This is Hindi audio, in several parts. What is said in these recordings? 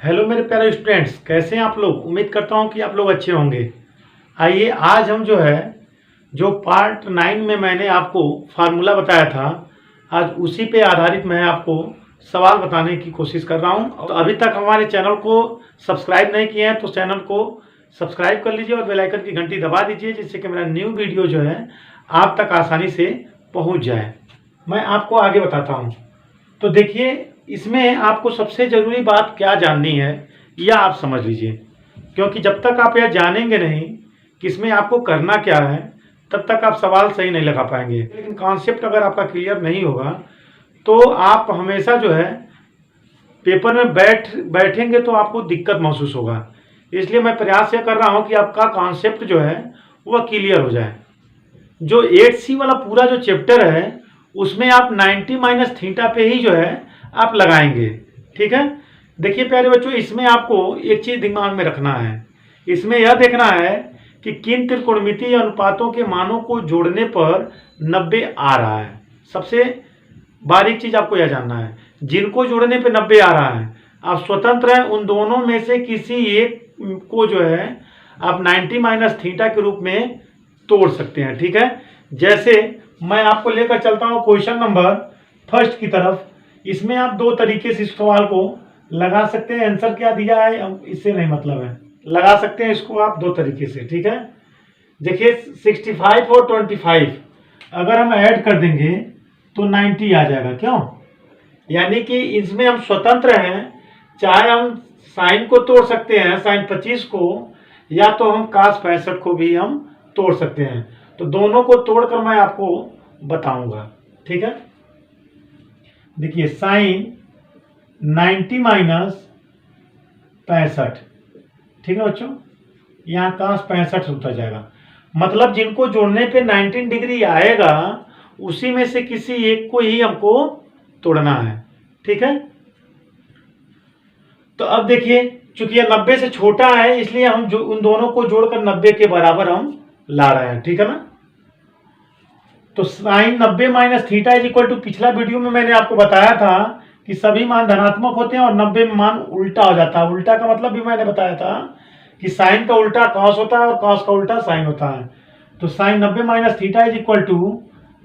हेलो मेरे प्यारे स्टूडेंट्स, कैसे हैं आप लोग। उम्मीद करता हूं कि आप लोग अच्छे होंगे। आइए आज हम जो पार्ट 9 में मैंने आपको फार्मूला बताया था, आज उसी पे आधारित मैं आपको सवाल बताने की कोशिश कर रहा हूं। तो अभी तक हमारे चैनल को सब्सक्राइब नहीं किए हैं तो चैनल को सब्सक्राइब कर लीजिए और बेल आइकन की घंटी दबा दीजिए, जिससे कि मेरा न्यू वीडियो आप तक आसानी से पहुँच जाए। मैं आपको आगे बताता हूँ। तो देखिए, इसमें आपको सबसे ज़रूरी बात क्या जाननी है यह आप समझ लीजिए, क्योंकि जब तक आप यह जानेंगे नहीं कि इसमें आपको करना क्या है, तब तक आप सवाल सही नहीं लगा पाएंगे। लेकिन कॉन्सेप्ट अगर आपका क्लियर नहीं होगा तो आप हमेशा पेपर में बैठेंगे तो आपको दिक्कत महसूस होगा। इसलिए मैं प्रयास यह कर रहा हूँ कि आपका कॉन्सेप्ट वह क्लियर हो जाए। जो 8C वाला पूरा जो चैप्टर है उसमें आप 90 माइनस थीटा पे ही आप लगाएंगे। ठीक है, देखिए प्यारे बच्चों, इसमें आपको एक चीज दिमाग में रखना है। इसमें यह देखना है कि किन त्रिकोणमितीय अनुपातों के मानों को जोड़ने पर 90 आ रहा है। सबसे बारीक चीज आपको यह जानना है, जिनको जोड़ने पे 90 आ रहा है आप स्वतंत्र हैं, उन दोनों में से किसी एक को आप 90 माइनस थीटा के रूप में तोड़ सकते हैं। ठीक है, जैसे मैं आपको लेकर चलता हूं क्वेश्चन नंबर फर्स्ट की तरफ। इसमें आप दो तरीके से इस सवाल को लगा सकते हैं। आंसर क्या दिया है इससे नहीं मतलब है, लगा सकते हैं इसको आप दो तरीके से। ठीक है, देखिए 65 और 25 अगर हम ऐड कर देंगे तो 90 आ जाएगा। क्यों? यानी कि इसमें हम स्वतंत्र हैं, चाहे हम साइन को तोड़ सकते हैं, साइन 25 को, या तो हम cos 65 को भी हम तोड़ सकते हैं। तो दोनों को तोड़कर मैं आपको बताऊंगा। ठीक है, देखिए साइन 90 माइनस 65, ठीक है बच्चों, यहाँ cos 65 होता जाएगा। मतलब जिनको जोड़ने पे 19 डिग्री आएगा उसी में से किसी एक को ही हमको तोड़ना है। ठीक है, तो अब देखिए, चूंकि यह 90 से छोटा है इसलिए हम उन दोनों को जोड़कर 90 के बराबर हम ला रहे हैं। ठीक है ना, तो sine 90 minus theta is equal to, पिछला वीडियो में मैंने आपको बताया था कि सभी मान धनात्मक होते हैं और 90 में मान उल्टा हो जाता है। उल्टा का मतलब भी मैंने बताया था कि साइन का उल्टा कॉस होता है और कॉस का उल्टा साइन होता है। तो sine 90 minus theta is equal to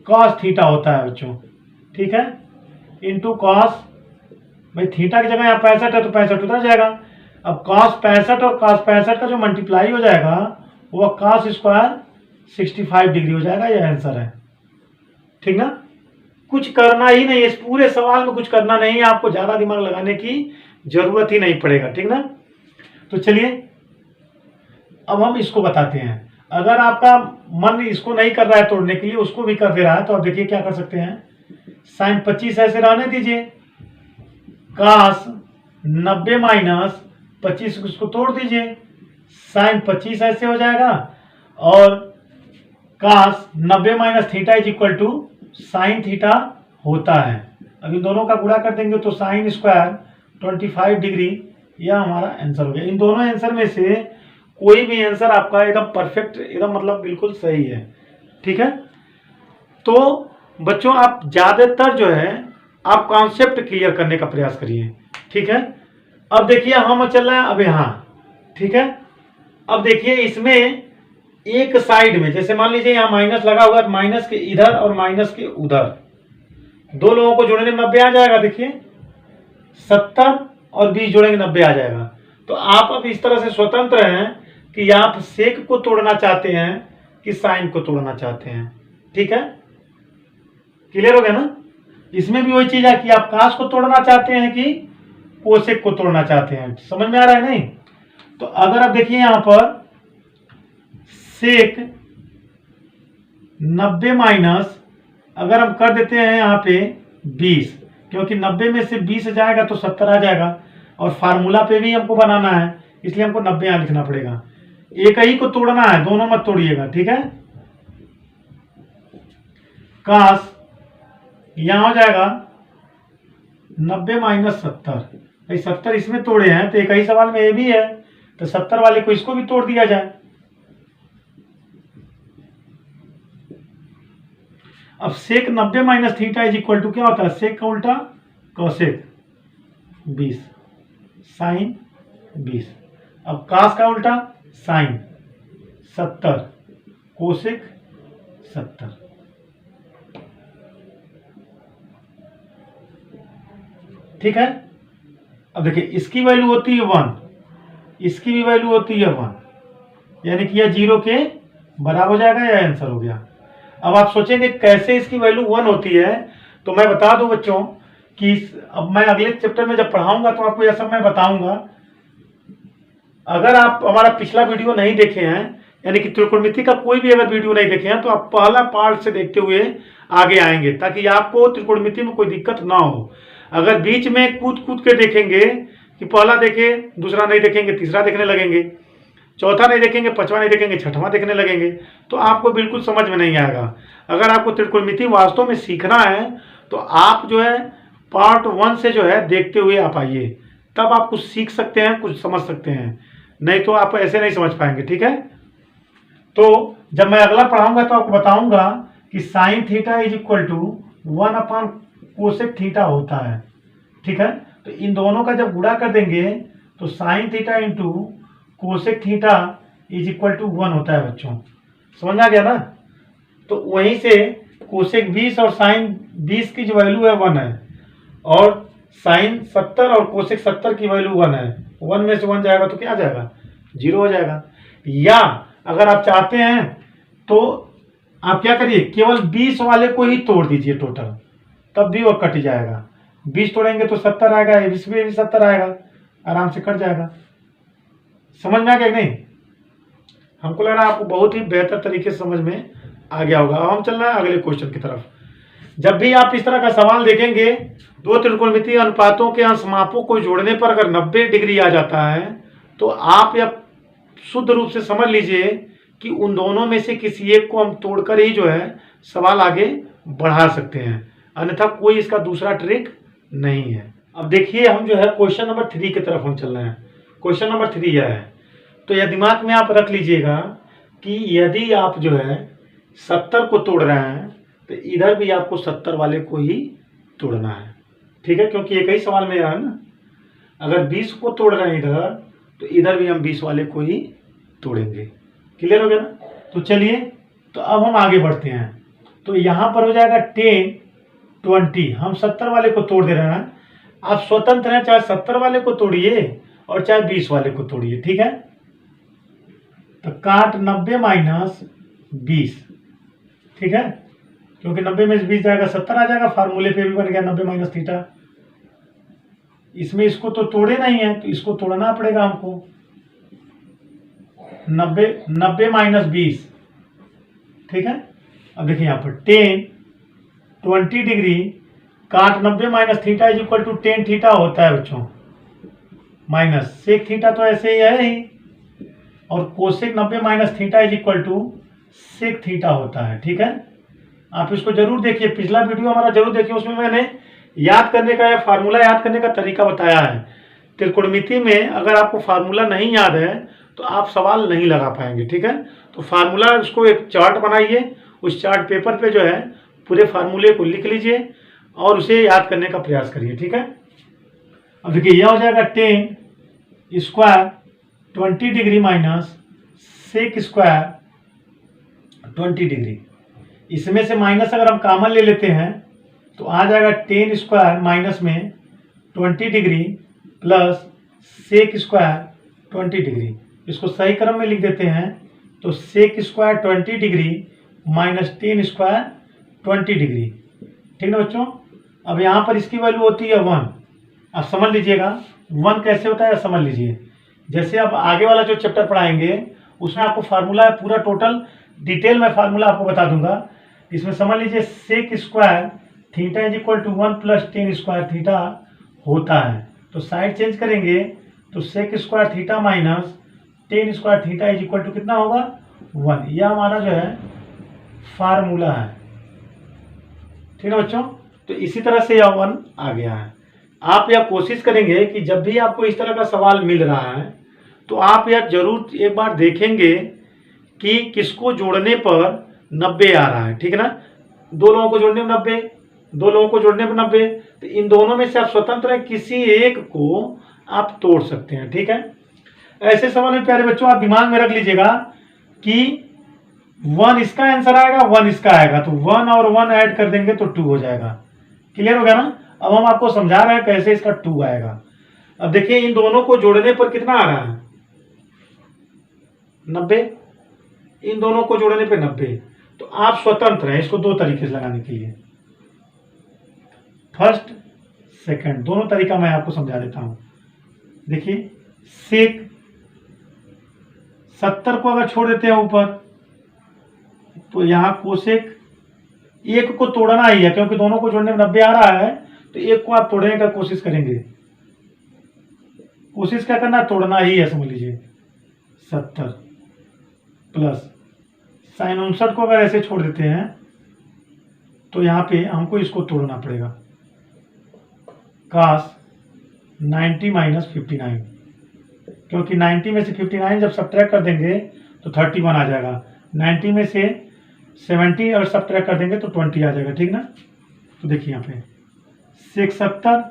cos theta होता है बच्चों। ठीक है, इंटू कॉस, भाई थीटा की जगह यहाँ 65 है तो 65 उतर जाएगा। अब कॉस 65 और कॉस 65 का जो मल्टीप्लाई हो जाएगा वह कॉस स्क्वायर 65 डिग्री हो जाएगा। यह आंसर है। ठीक ना, कुछ करना ही नहीं है, इस पूरे सवाल में कुछ करना नहीं है, आपको ज्यादा दिमाग लगाने की जरूरत ही नहीं पड़ेगा। ठीक ना, तो चलिए अब हम इसको बताते हैं। अगर आपका मन इसको नहीं कर रहा है तोड़ने के लिए, उसको भी कर दे रहा है, तो आप देखिए क्या कर सकते हैं। साइन 25 ऐसे रहने दीजिए, कास 90 माइनस 25 उसको तोड़ दीजिए, साइन 25 ऐसे हो जाएगा, और cos 90 minus theta is equal to sine theta होता है। अब इन दोनों का गुणा कर देंगे तो साइन स्क्वायर 25 डिग्री, यह हमारा आंसर हो गया। इन दोनों आंसर में से कोई भी आंसर आपका एकदम परफेक्ट, एकदम मतलब बिल्कुल सही है। ठीक है, तो बच्चों आप ज्यादातर आप कॉन्सेप्ट क्लियर करने का प्रयास करिए। ठीक है, अब देखिए हम चल रहे हैं अब यहाँ। ठीक है, अब देखिए इसमें एक साइड में, जैसे मान लीजिए यहाँ माइनस लगा हुआ है, माइनस के इधर और माइनस के उधर, दो लोगों को जोड़ने में 90 आ जाएगा। देखिए 70 और 20 जोड़ेंगे 90 आ जाएगा। तो आप अब इस तरह से स्वतंत्र हैं कि आप सेक को तोड़ना चाहते हैं कि साइन को तोड़ना चाहते हैं। ठीक है, क्लियर हो गया ना। इसमें भी वही चीज है कि आप कास को तोड़ना चाहते हैं कि कोसेक को तोड़ना चाहते हैं। समझ में आ रहा है नहीं? तो अगर आप देखिए यहां पर सेक 90 माइनस, अगर हम कर देते हैं यहाँ पे 20, क्योंकि 90 में से 20 जाएगा तो 70 आ जाएगा, और फार्मूला पे भी हमको बनाना है इसलिए हमको 90 यहाँ लिखना पड़ेगा। एक ही को तोड़ना है, दोनों मत तोड़िएगा। ठीक है, कास यहां हो जाएगा 90 माइनस 70, भाई 70 इसमें तोड़े हैं तो एक ही सवाल में ये भी है, तो 70 वाले को इसको भी तोड़ दिया जाए। अब sec 90 minus theta is equal to क्या होता है, सेक का उल्टा कोसेक 20 साइन 20। अब कास का उल्टा साइन 70 कोसेक 70। ठीक है। अब देखिए इसकी वैल्यू होती है 1, इसकी भी वैल्यू होती है 1, यानी कि यह 0 के बराबर हो जाएगा या आंसर हो गया। अब आप सोचेंगे कैसे इसकी वैल्यू 1 होती है, तो मैं बता दूं बच्चों कि अब मैं अगले चैप्टर में जब पढ़ाऊंगा तो आपको यह सब मैं बताऊंगा। अगर आप हमारा पिछला वीडियो नहीं देखे हैं, यानी कि त्रिकोणमिति का कोई भी अगर वीडियो नहीं देखे हैं, तो आप पहला पार्ट से देखते हुए आगे आएंगे, ताकि आपको त्रिकोणमिति में कोई दिक्कत ना हो। अगर बीच में कूद कूद के देखेंगे कि पहला देखे दूसरा नहीं देखेंगे, तीसरा देखने लगेंगे, चौथा नहीं देखेंगे, पांचवा नहीं देखेंगे, छठवां देखने लगेंगे, तो आपको बिल्कुल समझ में नहीं आएगा। अगर आपको त्रिकोणमिति वास्तव में सीखना है तो आप जो है पार्ट 1 से जो है देखते हुए आप आइए, तब आप कुछ सीख सकते हैं, कुछ समझ सकते हैं, नहीं तो आप ऐसे नहीं समझ पाएंगे। ठीक है। तो जब मैं अगला पढ़ाऊंगा तो आपको बताऊंगा कि sine theta is equal to 1 cosec theta होता है। ठीक है। तो इन दोनों का जब गुणा कर देंगे तो sine theta into cosec theta is equal to 1 होता है बच्चों। समझ आ गया ना। तो वहीं से कोसेक 20 और साइन 20 की जो वैल्यू है 1 है, और साइन 70 और कोसेक 70 की वैल्यू 1 है। 1 में से 1 जाएगा तो क्या जाएगा, 0 हो जाएगा। या अगर आप चाहते हैं तो आप क्या करिए, केवल 20 वाले को ही तोड़ दीजिए टोटल, तब भी वो कट जाएगा। 20 तोड़ेंगे तो 70 आएगा, इसमें भी 70 आएगा, आराम से कट जाएगा। समझ में आ गया नहीं? हमको लग रहा है आपको बहुत ही बेहतर तरीके से समझ में आ गया होगा। अब हम चल रहे हैं अगले क्वेश्चन की तरफ। जब भी आप इस तरह का सवाल देखेंगे, दो त्रिकोणमितीय अनुपातों के अंशमापों को जोड़ने पर अगर 90 डिग्री आ जाता है, तो आप यह शुद्ध रूप से समझ लीजिए कि उन दोनों में से किसी एक को हम तोड़कर ही जो है सवाल आगे बढ़ा सकते हैं, अन्यथा कोई इसका दूसरा ट्रिक नहीं है। अब देखिए हम जो है क्वेश्चन नंबर 3 की तरफ हम चल रहे हैं। क्वेश्चन नंबर 3 यह है, तो यह दिमाग में आप रख लीजिएगा कि यदि आप जो है 70 को तोड़ रहे हैं तो इधर भी आपको 70 वाले को ही तोड़ना है। ठीक है, क्योंकि एक ही सवाल में है ना। अगर 20 को तोड़ रहे हैं इधर, तो इधर भी हम 20 वाले को ही तोड़ेंगे। क्लियर हो गया ना। तो चलिए, तो अब हम आगे बढ़ते हैं। तो यहाँ पर हो जाएगा 10 20, हम 70 वाले को तोड़ दे रहे हैं। आप स्वतंत्र हैं, चाहे 70 वाले को तोड़िए और चाहे 20 वाले को तोड़िए। ठीक है। तो काट 90 माइनस 20। ठीक है, क्योंकि 90 में से 20 जाएगा 70 आ जाएगा। फार्मूले पे भी बन गया 90 माइनस थीटा। इसमें इसको तो तोड़े नहीं है, तो इसको तोड़ना पड़ेगा हमको। 90 माइनस 20। ठीक है। अब देखिए यहाँ पर 10 20 degree cot 90 minus theta is equal to 10 थीटा होता है बच्चों, माइनस सेक थीटा तो ऐसे ही है ही, और cosec 90 minus theta is equal to sec theta होता है। ठीक है। आप इसको जरूर देखिए, पिछला वीडियो हमारा जरूर देखिए, उसमें मैंने याद करने का या फार्मूला याद करने का तरीका बताया है। त्रिकोणमिति में अगर आपको फार्मूला नहीं याद है तो आप सवाल नहीं लगा पाएंगे। ठीक है। तो फार्मूला, उसको एक चार्ट बनाइए, उस चार्ट पेपर पे जो है पूरे फार्मूले को लिख लीजिए और उसे याद करने का प्रयास करिए। ठीक है। अब देखिए यह हो जाएगा 10 square 20 degree minus sec square 20 degree. इसमें से माइनस अगर हम कॉमन ले लेते हैं तो आ जाएगा 10 स्क्वायर माइनस में 20 degree plus sec square 20 degree. इसको सही क्रम में लिख देते हैं, तो sec square 20 degree minus 10 square 20 degree. ठीक ना बच्चों। अब यहाँ पर इसकी वैल्यू होती है 1। अब समझ लीजिएगा 1 कैसे होता है, समझ लीजिए। जैसे आप आगे वाला जो चैप्टर पढ़ाएंगे उसमें आपको फार्मूला पूरा टोटल डिटेल में फार्मूला आपको बता दूंगा। इसमें समझ लीजिए sec square theta is equal to 1 plus 10 square theta होता है। तो साइड चेंज करेंगे तो sec square theta minus 10 square theta is equal to कितना होगा, 1। यह हमारा जो है फार्मूला है। ठीक है बच्चों। तो इसी तरह से यह 1 आ गया है। आप यह कोशिश करेंगे कि जब भी आपको इस तरह का सवाल मिल रहा है तो आप यह जरूर एक बार देखेंगे कि किसको जोड़ने पर 90 आ रहा है। ठीक है ना। 2 लोगों को जोड़ने पर 90, 2 लोगों को जोड़ने पर 90, तो इन दोनों में से आप स्वतंत्र हैं, किसी एक को आप तोड़ सकते हैं। ठीक है। ऐसे सवाल में प्यारे बच्चों आप दिमाग में रख लीजिएगा कि 1 इसका आंसर आएगा, 1 इसका आएगा, तो 1 और 1 ऐड कर देंगे तो 2 हो जाएगा। क्लियर हो गया ना? अब हम आपको समझा रहे हैं कैसे इसका 2 आएगा। अब देखिए इन दोनों को जोड़ने पर कितना आ रहा है, 90। इन दोनों को जोड़ने पे 90। तो आप स्वतंत्र हैं इसको दो तरीके से लगाने के लिए, फर्स्ट सेकंड, दोनों तरीका मैं आपको समझा देता हूं। देखिए सेक 70 को अगर छोड़ देते हैं ऊपर, तो यहां कोसेक एक को तोड़ना ही है, क्योंकि दोनों को जोड़ने में 90 आ रहा है, तो एक को आप तोड़ने का कोशिश करेंगे। कोशिश क्या करना है, तोड़ना ही है, समझ लीजिए। 70 प्लस साइन 59 को अगर ऐसे छोड़ देते हैं, तो यहाँ पे हमको इसको तोड़ना पड़ेगा। काश 90 माइनस 59, क्योंकि 90 में से 59 जब सब्ट्रैक्ट कर देंगे तो 31 आ जाएगा। 90 में से 70 और सब्ट्रैक्ट कर देंगे तो 20 आ जाएगा, ठीक ना? तो देखिए यहाँ पे सेक 70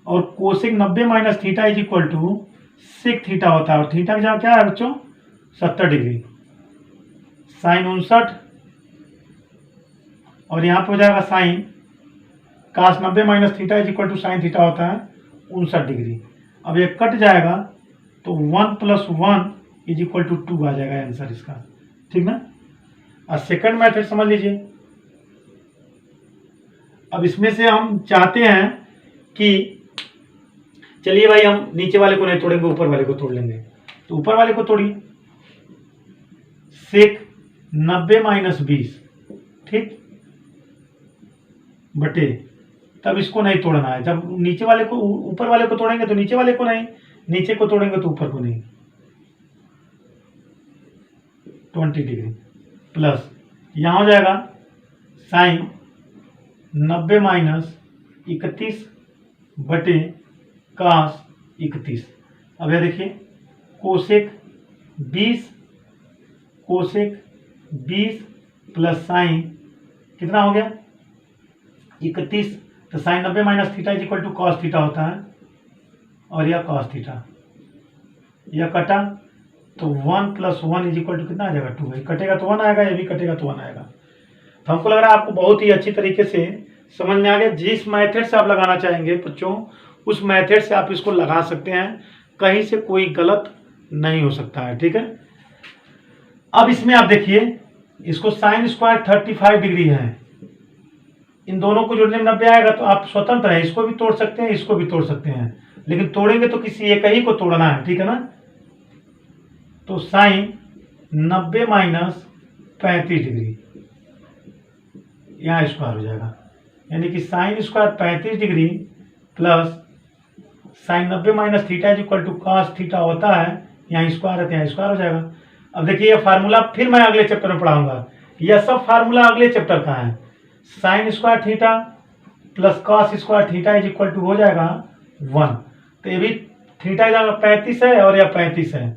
और cosec 90 minus theta is equal to sec theta होता है, और थीटा की जगह क्या है बच्चों, 70 डिग्री। साइन 59 और यहाँ पे हो जाएगा sine cos 90 minus theta is equal to sine theta होता है 59 डिग्री। अब ये कट जाएगा तो 1 प्लस 1 इज इक्वल टू 2 आ जाएगा आंसर इसका, ठीक ना? और सेकंड मेथड समझ लीजिए। अब इसमें से हम चाहते हैं कि चलिए भाई हम नीचे वाले को नहीं तोड़ेंगे, ऊपर वाले को तोड़ लेंगे। तो ऊपर वाले को तोड़िए, सेक 90 माइनस 20, ठीक, बटे, तब इसको नहीं तोड़ना है। जब नीचे वाले को ऊपर वाले को तोड़ेंगे तो नीचे वाले को नहीं, नीचे को तोड़ेंगे तो ऊपर को नहीं। 20 डिग्री प्लस यहाँ हो जाएगा साइन 90 माइनस 31 बटे काश 31। अब यह देखिए कोसेक 20 प्लस साइन कितना हो गया 31, तो sine 90 minus theta is equal to cos theta होता है, और यह कॉस थीटा, यह कटा तो 1 प्लस 1 इज इक्वल टू कितना आ जाएगा 2। कटेगा तो 1 आएगा, ये भी कटेगा तो 1 आएगा। तो हमको लग रहा है आपको बहुत ही अच्छी तरीके से समझ में आ गया। जिस मेथड से आप लगाना चाहेंगे बच्चों, उस मेथड से आप इसको लगा सकते हैं, कहीं से कोई गलत नहीं हो सकता है, ठीक है? अब इसमें आप देखिए इसको साइन स्क्वायर 35 डिग्री है, इन दोनों को जोड़ने में 90 आएगा, तो आप स्वतंत्र हैं, इसको भी तोड़ सकते हैं, इसको भी तोड़ सकते हैं, लेकिन तोड़ेंगे तो किसी एक ही को तोड़ना है, ठीक है ना? तो साइन 90 माइनस 35 डिग्री यहाँ स्क्वायर हो जाएगा, यानी कि sine square 35 degree plus sine 90 minus theta is equal to cos theta होता है, यहाँ स्क्वायर है तो यहाँ स्क्वायर हो जाएगा। अब देखिए ये फार्मूला फिर मैं अगले चैप्टर में पढ़ाऊंगा, यह सब फार्मूला अगले चैप्टर का है। Sine square theta plus cos square theta is equal to हो जाएगा 1, तो ये भी थीटा की जगह 35 है और यह 35 है,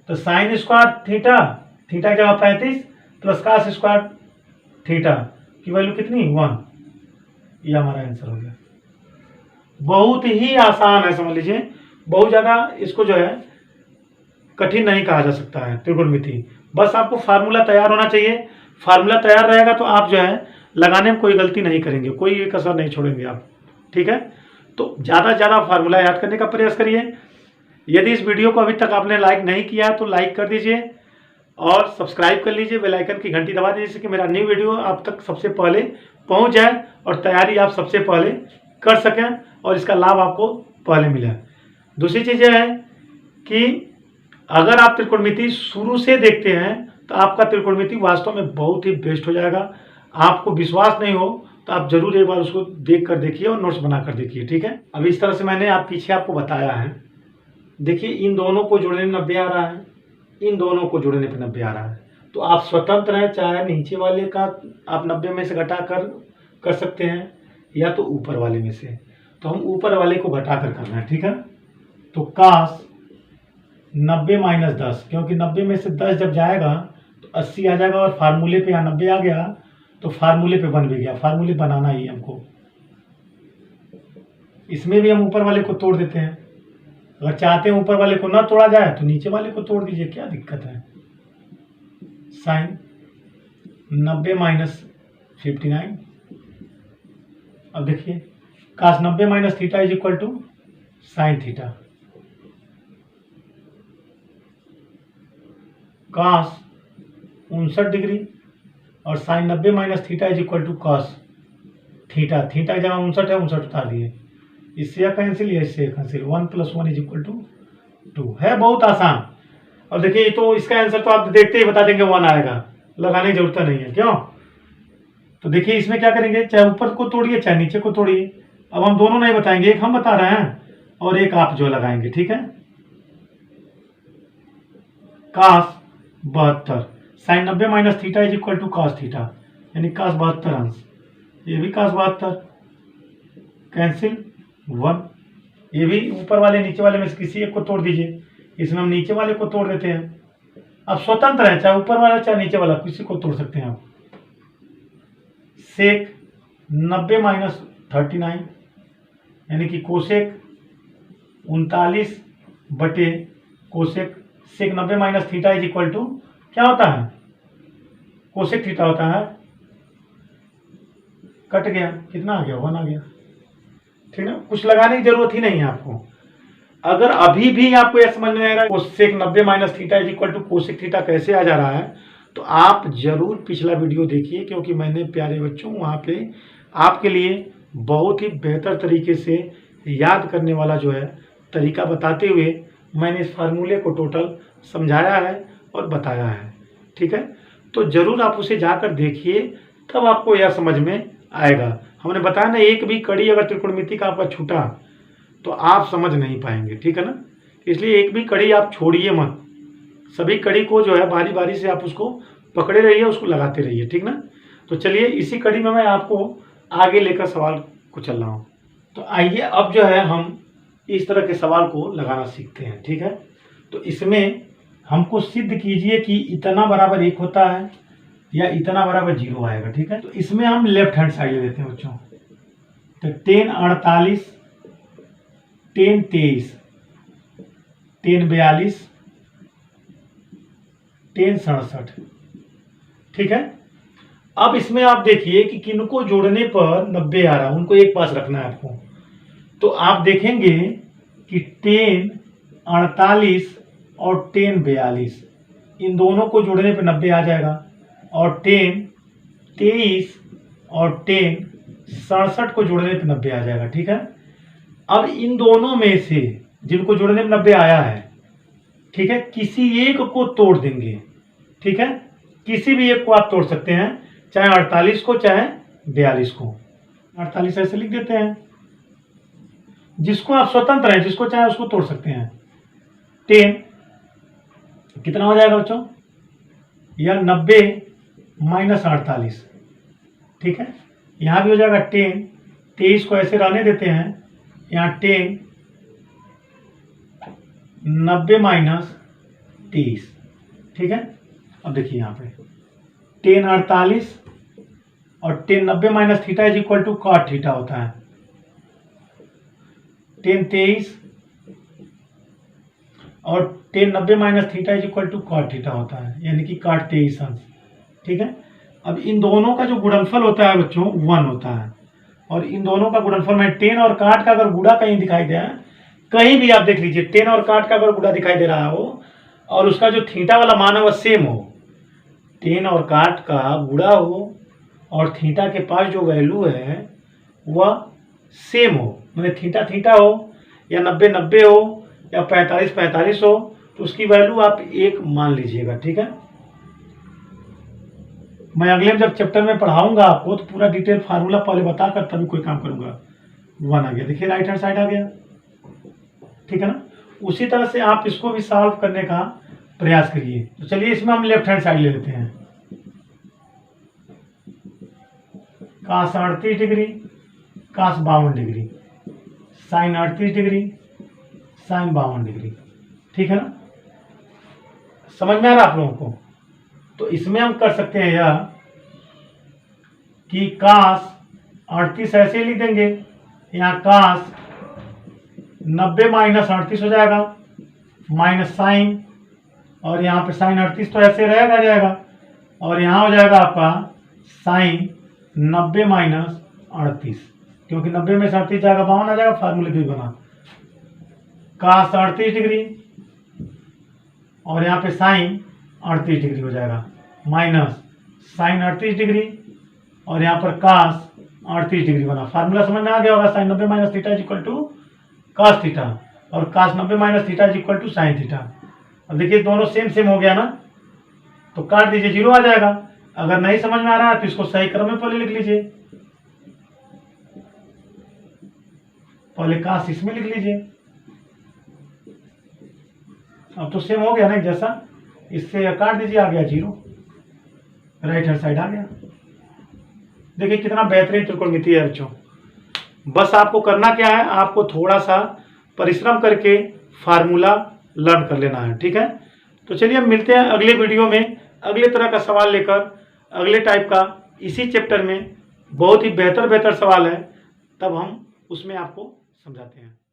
तो साइन स्क्वायर थीटा की जगह 35 प्लस कॉस स्क्वायर थीटा की वैल्यू कितनी 1, ये हमारा आंसर हो गया। बहुत ही आसान है, समझ लीजिए, बहुत ज़्यादा इसको जो है कठिन नहीं कहा जा सकता है त्रिकोणमिति। बस आपको फार्मूला तैयार होना चाहिए, फार्मूला तैयार रहेगा तो आप जो है लगाने में कोई गलती नहीं करेंगे, कोई भी कसर नहीं छोड़ेंगे आप, ठीक है? तो ज़्यादा से ज़्यादा फार्मूला याद करने का प्रयास करिए। यदि इस वीडियो को अभी तक आपने लाइक नहीं किया है तो लाइक कर दीजिए और सब्सक्राइब कर लीजिए, बेल आइकन की घंटी दबा दीजिए, जिससे कि मेरा न्यू वीडियो आप तक सबसे पहले पहुंच जाए और तैयारी आप सबसे पहले कर सकें और इसका लाभ आपको पहले मिले। दूसरी चीज़ यह है कि अगर आप त्रिकोणमिति शुरू से देखते हैं तो आपका त्रिकोणमिति वास्तव में बहुत ही बेस्ट हो जाएगा। आपको विश्वास नहीं हो तो आप जरूर एक बार उसको देख कर देखिए और नोट्स बना कर देखिए, ठीक है? अब इस तरह से मैंने पीछे आपको बताया है। देखिए इन दोनों को जोड़ने में 90 आ रहा है, इन दोनों को जोड़ने पे 90 आ रहा है, तो आप स्वतंत्र हैं, चाहे नीचे वाले का आप 90 में से घटा कर सकते हैं या तो ऊपर वाले में से। तो हम ऊपर वाले को घटा कर करना है, ठीक है? तो काश 90 माइनस 10, क्योंकि 90 में से 10 जब जाएगा तो 80 आ जाएगा, और फार्मूले पे यहाँ 90 आ गया तो फार्मूले पे बन भी गया, फार्मूले बनाना ही हमको। इसमें भी हम ऊपर वाले को तोड़ देते हैं, अगर चाहते हैं ऊपर वाले को ना तोड़ा जाए तो नीचे वाले को तोड़ दीजिए, क्या दिक्कत है। Sine 90 minus 59। अब देखिए cos 90 minus theta is equal to sine theta. Cos 59 degree और sine 90 minus theta is equal to cos theta. Theta की जगह 59 है, 59 उतार दिए, इससे या कैंसिल या इससे कैंसिल, 1 + 1 इज इक्वल टू 2 है। बहुत आसान। और देखिए तो इसका आंसर तो आप देखते ही बता देंगे 1 आएगा, लगाने की जरूरत नहीं है, क्यों। तो देखिए इसमें क्या करेंगे, चाहे ऊपर को तोड़िए चाहे नीचे को तोड़िए। अब हम दोनों नहीं बताएंगे, एक हम बता रहे हैं और एक आप जो लगाएंगे, ठीक है। Cos 72 sine 90 minus theta is equal to cos theta, यानी कास 72 अंश। ये भी कास 72 कैंसिल 1। ये भी ऊपर वाले नीचे वाले में से किसी एक को तोड़ दीजिए। इसमें हम नीचे वाले को तोड़ देते हैं। अब स्वतंत्र है, चाहे ऊपर वाला चाहे नीचे वाला, किसी को तोड़ सकते हैं आप। सेक 90 माइनस 39 यानी कि कोसेक 39 बटे cosec. Sec 90 minus theta is equal to क्या होता है, कोसेक थीटा होता है। कट गया, कितना आ गया, 1 आ गया, ठीक है। कुछ लगाने की जरूरत ही नहीं है आपको। अगर अभी भी आपको यह समझ में आ रहा है cosec 90 minus theta is equal to cosec theta कैसे आ जा रहा है, तो आप जरूर पिछला वीडियो देखिए, क्योंकि मैंने प्यारे बच्चों वहाँ पे आपके लिए बहुत ही बेहतर तरीके से याद करने वाला जो है तरीका बताते हुए मैंने इस फार्मूले को टोटल समझाया है और बताया है, ठीक है। तो जरूर आप उसे जाकर देखिए, तब आपको यह समझ में आएगा। हमने बताया ना, एक भी कड़ी अगर त्रिकोणमिति का आपका छूटा तो आप समझ नहीं पाएंगे, ठीक है ना। इसलिए एक भी कड़ी आप छोड़िए मत, सभी कड़ी को जो है बारी बारी से आप उसको पकड़े रहिए, उसको लगाते रहिए, ठीक ना। तो चलिए इसी कड़ी में मैं आपको आगे लेकर सवाल को चल रहा हूँ। तो आइए अब जो है हम इस तरह के सवाल को लगाना सीखते हैं, ठीक है। तो इसमें हमको सिद्ध कीजिए कि इतना बराबर 1 होता है या इतना बराबर 0 आएगा, ठीक है। तो इसमें हम लेफ्ट हैंड साइड ले लेते हैं बच्चों। तो 10 48, 10 23, 10 42, 10 67, ठीक है। अब इसमें आप देखिए कि किनको जोड़ने पर 90 आ रहा है, उनको एक पास रखना है आपको। तो आप देखेंगे कि 10 48 और 10 42 इन दोनों को जोड़ने पर 90 आ जाएगा, और 10 23 और 10 67 को जोड़ने पर 90 आ जाएगा, ठीक है। अब इन दोनों में से जिनको जोड़ने में 90 आया है, ठीक है, किसी एक को तोड़ देंगे, ठीक है। किसी भी एक को आप तोड़ सकते हैं, चाहे 48 को चाहे 42 को। 48 ऐसे लिख देते हैं, जिसको आप स्वतंत्र हैं, जिसको चाहे उसको तोड़ सकते हैं। 10 कितना हो जाएगा बच्चों, या 90 माइनस 48, ठीक है। यहां भी हो जाएगा 10, 23 को ऐसे रहने देते हैं, यहाँ 10 90 माइनस 23, ठीक है। अब देखिए यहाँ पे 10 48 और 10 90 minus theta is equal to cot theta होता है। 10 23 और 10 90 minus theta is equal to cot theta होता है, यानी कि कॉट 23 अंश, ठीक है। अब इन दोनों का जो गुणनफल होता है बच्चों 1 होता है, और इन दोनों का गुणनफल में 10 और काट का अगर गुणा कहीं दिखाई दे, कहीं भी आप देख लीजिए 10 और काट का अगर गुणा दिखाई दे रहा हो और उसका जो थीटा वाला मान है वह सेम हो, 10 और काट का गुणा हो और थीटा के पास जो वैल्यू है वह सेम हो, मतलब थीटा थीटा हो या 90 90 हो या 45 45 हो, तो उसकी वैल्यू आप 1 मान लीजिएगा, ठीक है। मैं अगले में जब चैप्टर में पढ़ाऊंगा आपको तो पूरा डिटेल फार्मूला पहले बताकर तभी कोई काम करूंगा। 1 आ गया, देखिए राइट हैंड साइड आ गया, ठीक है ना। उसी तरह से आप इसको भी सॉल्व करने का प्रयास करिए। तो चलिए इसमें हम लेफ्ट हैंड साइड ले लेते हैं। Cos 38 degree, cos 52 degree, sine 38 degree, sine 52 degree, ठीक है ना। समझ में आ रहा आप लोगों को। तो इसमें हम कर सकते हैं यह कि कास 38 ऐसे लिख देंगे, यहाँ कास 90 माइनस 38 हो जाएगा, माइनस साइन, और यहाँ पे साइन 38 तो ऐसे रहेगा, और यहाँ हो जाएगा आपका साइन 90 माइनस 38, क्योंकि 90 में से 38 जाएगा 52 आ जाएगा, फार्मूले भी बना। कास 38 डिग्री, और यहाँ पे साइन 38 डिग्री हो जाएगा, माइनस साइन 38 डिग्री, और यहाँ पर कास 38 डिग्री बना। फार्मूला समझ में आ गया होगा, sine 90 minus theta is equal to cos theta, और cos 90 minus theta is equal to sine theta. अब देखिए दोनों सेम सेम हो गया ना, तो काट दीजिए, 0 आ जाएगा। अगर नहीं समझ में आ रहा है तो इसको सही क्रम में पहले लिख लीजिए, पहले कास इसमें लिख लीजिए। अब तो सेम हो गया ना जैसा, इससे काट दीजिए, आ गया 0, राइट हैंड साइड आ गया। देखिए कितना बेहतरीन त्रिकोणमिति है बच्चों। बस आपको करना क्या है, आपको थोड़ा सा परिश्रम करके फार्मूला लर्न कर लेना है, ठीक है। तो चलिए हम मिलते हैं अगले वीडियो में, अगले तरह का सवाल लेकर, अगले टाइप का, इसी चैप्टर में बहुत ही बेहतर सवाल है, तब हम उसमें आपको समझाते हैं।